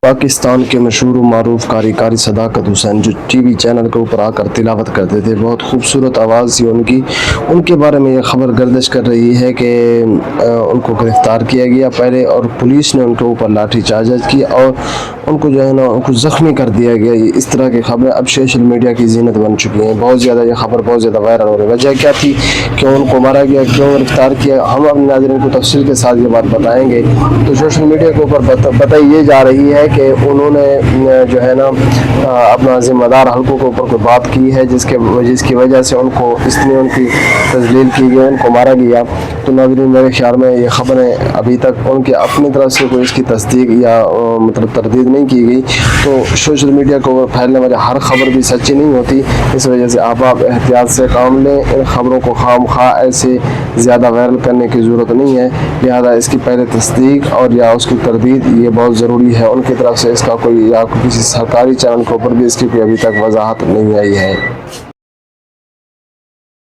पाकिस्तान के मशहूर मरूफ कारी सदाकत हुसैन जो टीवी चैनल के ऊपर आकर तिलावत करते थे, बहुत खूबसूरत आवाज़ थी उनकी। उनके बारे में ये खबर गर्दिश कर रही है कि उनको गिरफ़्तार किया गया पहले, और पुलिस ने उनके ऊपर लाठी चार्ज की और उनको जो है ना उनको ज़ख्मी कर दिया गया। इस तरह की खबरें अब सोशल मीडिया की जीनत बन चुकी हैं। बहुत ज़्यादा ये खबर बहुत ज़्यादा वायरल हो रही है। वजह क्या थी, क्यों उनको मारा गया, क्यों गिरफ़्तार किया, हम अपने नाज़रीन को तफसील के साथ ये बात बताएँगे। तो सोशल मीडिया के ऊपर बताई ये जा रही है कि उन्होंने जो है ना अपना ज़िम्मेदार हल्कों के ऊपर कोई बात की है जिसकी वजह से इसलिए उनकी तजलील की गई, उनको मारा गया। तो नाज़रीन, मेरे ख्याल में ये ख़बरें अभी तक उनके अपनी तरफ से कोई इसकी तस्दीक या मतलब तरदीद नहीं की गई। तो सोशल मीडिया को फैलने वाली हर खबर भी सच्ची नहीं होती। इस वजह से आप एहतियात से काम लें। इन खबरों को खामखा ऐसे ज़्यादा वायरल करने की ज़रूरत नहीं है। लिहाजा इसकी पहले तस्दीक और या उसकी तरदीद ये बहुत ज़रूरी है उनकी तरफ से। इसका कोई या किसी सरकारी चैनल के ऊपर भी इसकी कोई अभी तक वजाहत नहीं आई है।